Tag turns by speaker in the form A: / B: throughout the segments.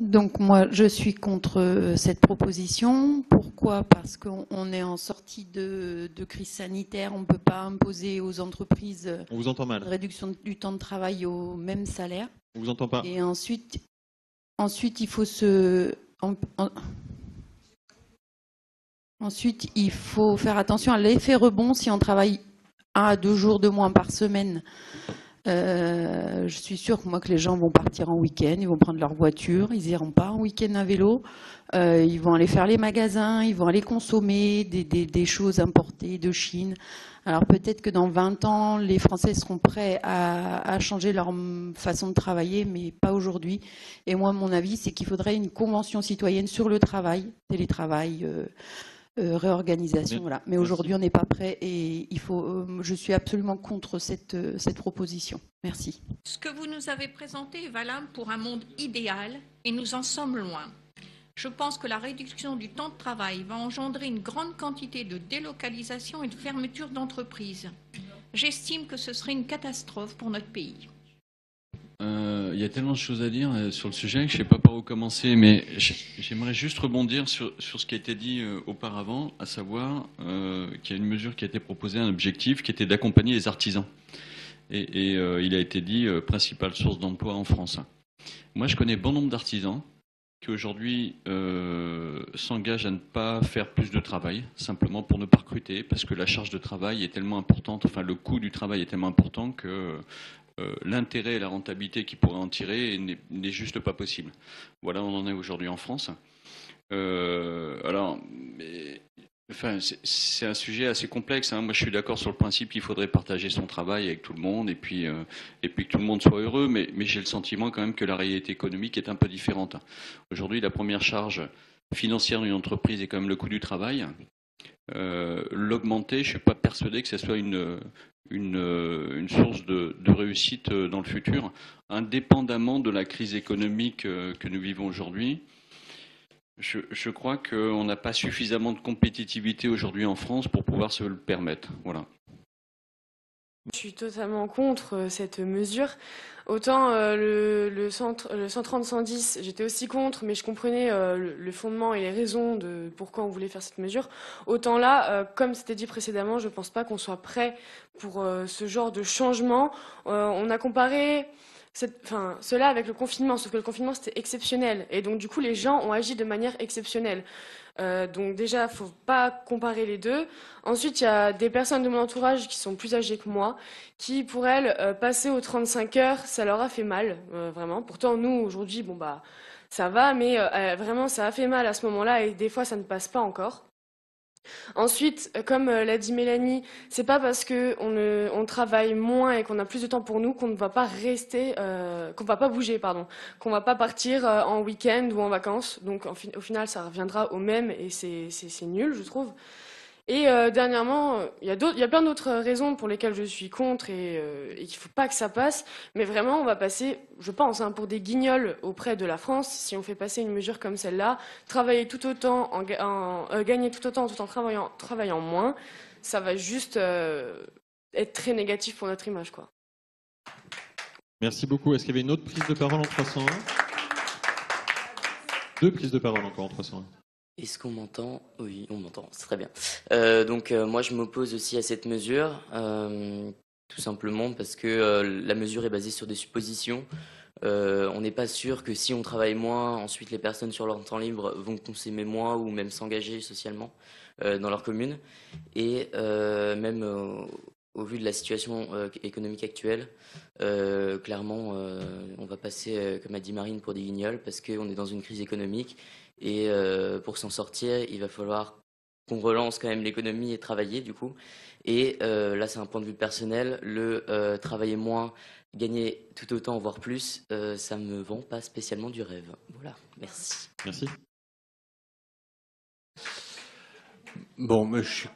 A: Donc moi, je suis contre cette proposition. Pourquoi? Parce qu'on est en sortie de crise sanitaire. On ne peut pas imposer aux entreprises
B: On vous entend
A: une
B: mal.
A: réduction du temps de travail au même salaire.
B: On vous entend pas.
A: Et ensuite il faut ensuite, il faut faire attention à l'effet rebond si on travaille 1 à 2 jours de moins par semaine. Je suis sûre que les gens vont partir en week-end, ils vont prendre leur voiture, ils n'iront pas en week-end à vélo, ils vont aller faire les magasins, ils vont aller consommer des choses importées de Chine. Alors peut-être que dans 20 ans, les Français seront prêts à changer leur façon de travailler, mais pas aujourd'hui. Et moi, mon avis, c'est qu'il faudrait une convention citoyenne sur le travail, télétravail, réorganisation. Voilà. Mais aujourd'hui, on n'est pas prêt et je suis absolument contre cette proposition. Merci.
C: Ce que vous nous avez présenté est valable pour un monde idéal et nous en sommes loin. Je pense que la réduction du temps de travail va engendrer une grande quantité de délocalisation et de fermeture d'entreprises. J'estime que ce serait une catastrophe pour notre pays.
D: Il y a tellement de choses à dire sur le sujet que je ne sais pas par où commencer, mais j'aimerais juste rebondir sur ce qui a été dit auparavant, à savoir qu'il y a une mesure qui a été proposée, un objectif qui était d'accompagner les artisans. Et il a été dit principale source d'emploi en France. Moi, je connais bon nombre d'artisans qui aujourd'hui s'engagent à ne pas faire plus de travail, simplement pour ne pas recruter, parce que la charge de travail est tellement importante, enfin le coût du travail est tellement important que l'intérêt et la rentabilité qu'ils pourraient en tirer n'est juste pas possible. Voilà, on en est aujourd'hui en France. C'est un sujet assez complexe. Hein. Moi, je suis d'accord sur le principe qu'il faudrait partager son travail avec tout le monde et puis que tout le monde soit heureux. Mais j'ai le sentiment quand même que la réalité économique est un peu différente. Aujourd'hui, la première charge financière d'une entreprise est quand même le coût du travail. L'augmenter, je ne suis pas persuadé que ce soit une source de réussite dans le futur, indépendamment de la crise économique que nous vivons aujourd'hui. Je crois qu'on n'a pas suffisamment de compétitivité aujourd'hui en France pour pouvoir se le permettre. Voilà.
E: Je suis totalement contre cette mesure. Autant le 130-110, j'étais aussi contre, mais je comprenais le fondement et les raisons de pourquoi on voulait faire cette mesure. Autant là, comme c'était dit précédemment, je ne pense pas qu'on soit prêt pour ce genre de changement. On a comparé cela avec le confinement, sauf que le confinement c'était exceptionnel. Et donc du coup, les gens ont agi de manière exceptionnelle. Donc déjà, faut pas comparer les deux. Ensuite, il y a des personnes de mon entourage qui sont plus âgées que moi, qui pour elles, passer aux 35 heures, ça leur a fait mal, vraiment. Pourtant, nous, aujourd'hui, bon bah, ça va, mais vraiment, ça a fait mal à ce moment-là, et des fois, ça ne passe pas encore. Ensuite, comme l'a dit Mélanie, c'est pas parce qu'on travaille moins et qu'on a plus de temps pour nous qu'on ne va pas rester, qu'on va pas bouger, pardon, qu'on va pas partir en week-end ou en vacances. Donc au final, ça reviendra au même et c'est nul, je trouve. Et dernièrement, il y a plein d'autres raisons pour lesquelles je suis contre et qu'il ne faut pas que ça passe. Mais vraiment, on va passer, je pense, hein, pour des guignols auprès de la France si on fait passer une mesure comme celle-là. Travailler tout autant, gagner tout autant tout en travaillant moins, ça va juste être très négatif pour notre image, quoi.
B: Merci beaucoup. Est-ce qu'il y avait une autre prise de parole en 301? Deux prises de parole encore en 301.
F: Est-ce qu'on m'entend? Oui, on m'entend, c'est très bien. Donc moi je m'oppose aussi à cette mesure, tout simplement parce que la mesure est basée sur des suppositions. On n'est pas sûr que si on travaille moins, ensuite les personnes sur leur temps libre vont consommer moins ou même s'engager socialement dans leur commune. Et même au vu de la situation économique actuelle, clairement on va passer, comme a dit Marine, pour des guignols parce qu'on est dans une crise économique. Et pour s'en sortir, il va falloir qu'on relance quand même l'économie et travailler du coup. Et là, c'est un point de vue personnel. Le travailler moins, gagner tout autant, voire plus, ça me vend pas spécialement du rêve. Voilà, merci.
B: Merci.
G: Bon, mais je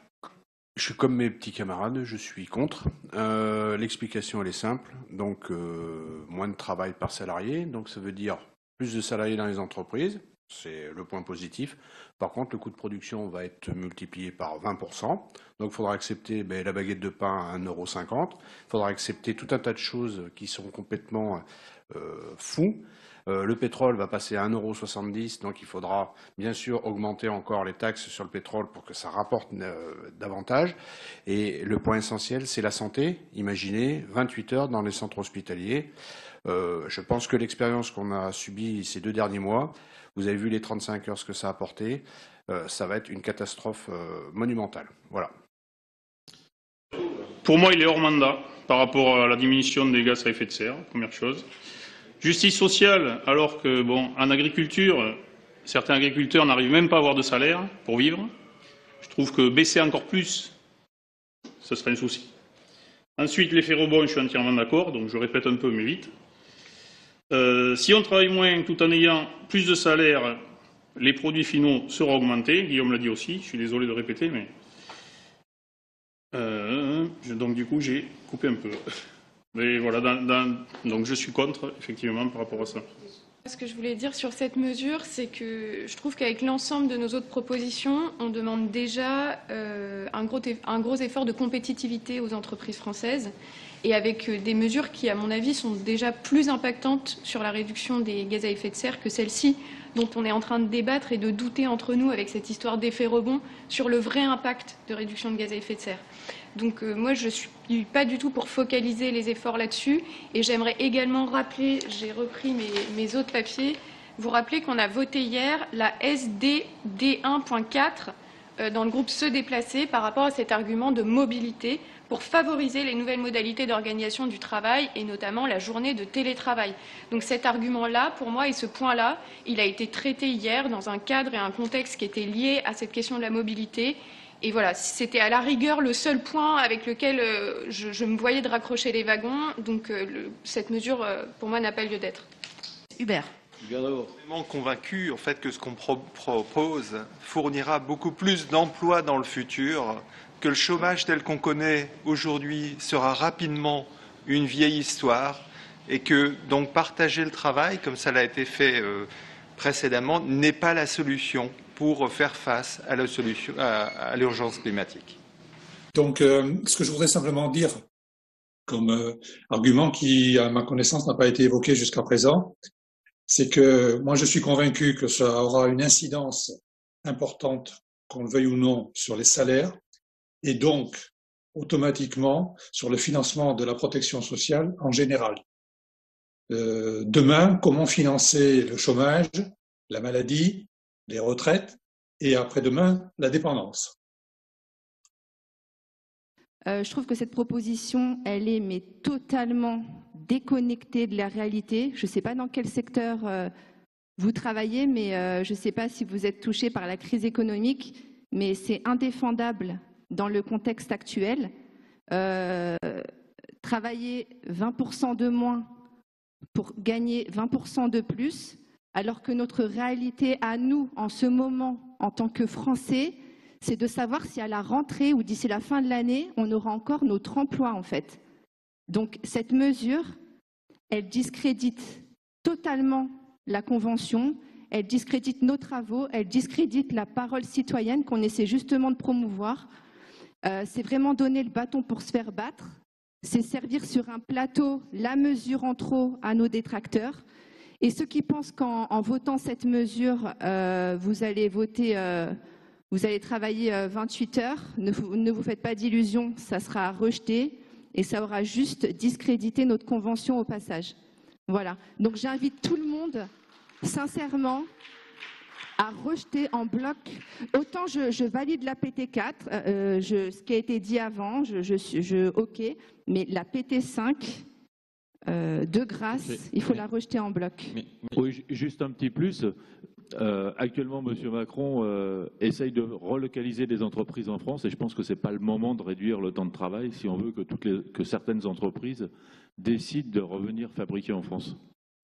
G: suis comme mes petits camarades, je suis contre. L'explication, elle est simple. Donc, moins de travail par salarié. Donc, ça veut dire plus de salariés dans les entreprises. C'est le point positif. Par contre, le coût de production va être multiplié par 20%. Donc, il faudra accepter la baguette de pain à 1,50 €. Il faudra accepter tout un tas de choses qui sont complètement fous. Le pétrole va passer à 1,70 €, donc il faudra bien sûr augmenter encore les taxes sur le pétrole pour que ça rapporte davantage. Et le point essentiel, c'est la santé. Imaginez 28 heures dans les centres hospitaliers. Je pense que l'expérience qu'on a subie ces 2 derniers mois, vous avez vu les 35 heures, ce que ça a apporté, ça va être une catastrophe monumentale. Voilà.
H: Pour moi, il est hors mandat par rapport à la diminution des gaz à effet de serre, première chose. Justice sociale, alors que, bon, en agriculture, certains agriculteurs n'arrivent même pas à avoir de salaire pour vivre. Je trouve que baisser encore plus, ce serait un souci. Ensuite, l'effet rebond, je suis entièrement d'accord, donc je répète un peu, mais vite. Si on travaille moins tout en ayant plus de salaire, les produits finaux seront augmentés. Guillaume l'a dit aussi, je suis désolé de répéter, mais... donc du coup, j'ai coupé un peu. Mais voilà, donc je suis contre, effectivement, par rapport à ça.
E: Ce que je voulais dire sur cette mesure, c'est que je trouve qu'avec l'ensemble de nos autres propositions, on demande déjà un gros effort de compétitivité aux entreprises françaises et avec des mesures qui, à mon avis, sont déjà plus impactantes sur la réduction des gaz à effet de serre que celles-ci dont on est en train de débattre et de douter entre nous avec cette histoire d'effet rebond sur le vrai impact de réduction de gaz à effet de serre. Donc moi, je ne suis pas du tout pour focaliser les efforts là-dessus. Et j'aimerais également rappeler, j'ai repris mes autres papiers, vous rappeler qu'on a voté hier la SDD 1.4 dans le groupe Se déplacer par rapport à cet argument de mobilité pour favoriser les nouvelles modalités d'organisation du travail et notamment la journée de télétravail. Donc cet argument-là, pour moi, et ce point-là, il a été traité hier dans un cadre et un contexte qui était lié à cette question de la mobilité. Et voilà, c'était à la rigueur le seul point avec lequel je me voyais de raccrocher les wagons. Donc cette mesure, pour moi, n'a pas lieu d'être.
I: Hubert.
J: Je suis vraiment convaincu en fait, que ce qu'on propose fournira beaucoup plus d'emplois dans le futur, que le chômage tel qu'on connaît aujourd'hui sera rapidement une vieille histoire et que donc partager le travail, comme ça l'a été fait précédemment, n'est pas la solution pour faire face à l'urgence climatique.
K: Donc, ce que je voudrais simplement dire comme argument qui, à ma connaissance, n'a pas été évoqué jusqu'à présent, c'est que moi, je suis convaincu que ça aura une incidence importante, qu'on le veuille ou non, sur les salaires et donc automatiquement sur le financement de la protection sociale en général. Demain, comment financer le chômage, la maladie, les retraites et après-demain, la dépendance.
I: Je trouve que cette proposition, elle est mais totalement déconnectée de la réalité. Je ne sais pas dans quel secteur vous travaillez, mais je ne sais pas si vous êtes touché par la crise économique, mais c'est indéfendable dans le contexte actuel. Travailler 20% de moins pour gagner 20% de plus, alors que notre réalité à nous, en ce moment, en tant que Français, c'est de savoir si à la rentrée ou d'ici la fin de l'année, on aura encore notre emploi, en fait. Donc, cette mesure, elle discrédite totalement la Convention, elle discrédite nos travaux, elle discrédite la parole citoyenne qu'on essaie justement de promouvoir. C'est vraiment donner le bâton pour se faire battre. C'est servir sur un plateau la mesure en trop à nos détracteurs. Et ceux qui pensent qu'en votant cette mesure, vous allez travailler 28 heures, ne vous faites pas d'illusions, ça sera rejeté et ça aura juste discrédité notre convention au passage. Voilà. Donc j'invite tout le monde, sincèrement, à rejeter en bloc. Autant je valide la PT4, ce qui a été dit avant, ok, mais la PT5, de grâce, il faut la rejeter en bloc.
L: Oui, juste un petit plus. Actuellement, M. Macron essaye de relocaliser des entreprises en France et je pense que ce n'est pas le moment de réduire le temps de travail si on veut que certaines entreprises décident de revenir fabriquer en France.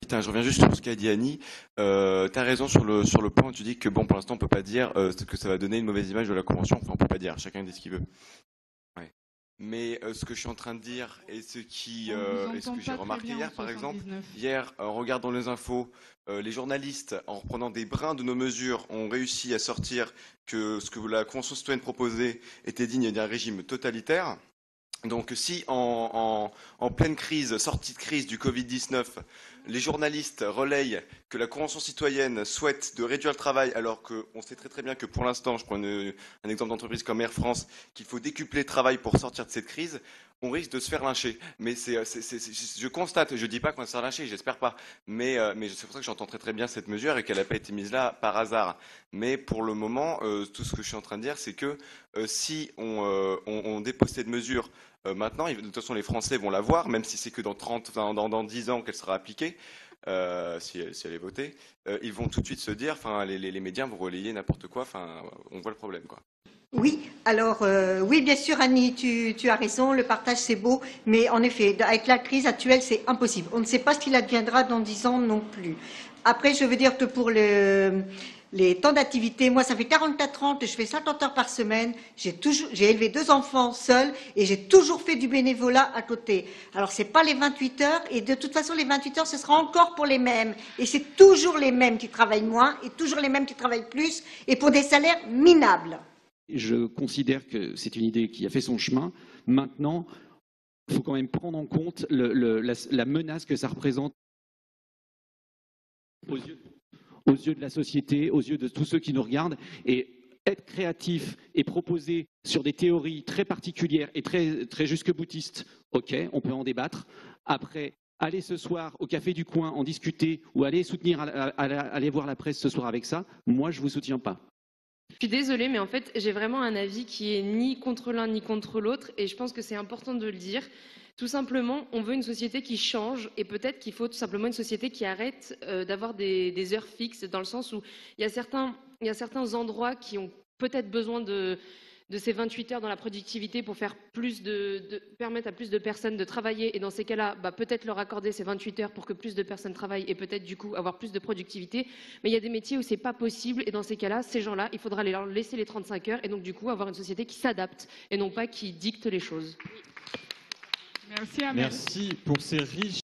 M: Je reviens juste sur ce qu'a dit Annie. Tu as raison sur le point où tu dis que bon, pour l'instant, on ne peut pas dire que ça va donner une mauvaise image de la Convention. Enfin, on ne peut pas dire. Chacun dit ce qu'il veut. Ouais. Mais ce que je suis en train de dire et ce que j'ai remarqué hier, par exemple, en regardant les infos, les journalistes, en reprenant des brins de nos mesures, ont réussi à sortir que ce que la Convention citoyenne proposait était digne d'un régime totalitaire. Donc si en pleine crise, sortie de crise du Covid-19, les journalistes relayent que la Convention citoyenne souhaite de réduire le travail, alors qu'on sait très très bien que pour l'instant, je prends un exemple d'entreprise comme Air France, qu'il faut décupler le travail pour sortir de cette crise, on risque de se faire lyncher. Mais je constate, je ne dis pas qu'on va se faire lyncher, j'espère pas, mais c'est pour ça que j'entends très très bien cette mesure et qu'elle n'a pas été mise là par hasard. Mais pour le moment, tout ce que je suis en train de dire, c'est que si on dépose cette mesure maintenant, de toute façon les Français vont la voir, même si c'est que dans 10 ans qu'elle sera appliquée, si elle est votée, ils vont tout de suite se dire, enfin les médias vont relayer n'importe quoi, enfin on voit le problème quoi.
N: Oui, alors oui, bien sûr, Annie, tu as raison, le partage c'est beau, mais en effet, avec la crise actuelle, c'est impossible. On ne sait pas ce qu'il adviendra dans 10 ans non plus. Après, je veux dire que pour les temps d'activité, moi, ça fait 44 ans que je fais 50 heures par semaine. J'ai élevé 2 enfants seuls et j'ai toujours fait du bénévolat à côté. Alors, c'est pas les 28 heures et de toute façon, les 28 heures, ce sera encore pour les mêmes. Et c'est toujours les mêmes qui travaillent moins et toujours les mêmes qui travaillent plus et pour des salaires minables.
O: Je considère que c'est une idée qui a fait son chemin. Maintenant, il faut quand même prendre en compte la menace que ça représente aux yeux de la société, aux yeux de tous ceux qui nous regardent. Et être créatif et proposer sur des théories très particulières et très, très jusque-boutistes, ok, on peut en débattre. Après, aller ce soir au café du coin, en discuter ou aller soutenir, aller voir la presse ce soir avec ça, moi, je ne vous soutiens pas.
E: Je suis désolée, mais en fait, j'ai vraiment un avis qui est ni contre l'un ni contre l'autre, et je pense que c'est important de le dire. Tout simplement, on veut une société qui change, et peut-être qu'il faut tout simplement une société qui arrête d'avoir des heures fixes, dans le sens où il y a certains endroits qui ont peut-être besoin de ces 28 heures dans la productivité pour faire permettre à plus de personnes de travailler, et dans ces cas-là, peut-être leur accorder ces 28 heures pour que plus de personnes travaillent et peut-être du coup avoir plus de productivité. Mais il y a des métiers où c'est pas possible, et dans ces cas-là, ces gens-là, il faudra leur laisser les 35 heures et donc du coup avoir une société qui s'adapte et non pas qui dicte les choses.
B: Merci pour ces riches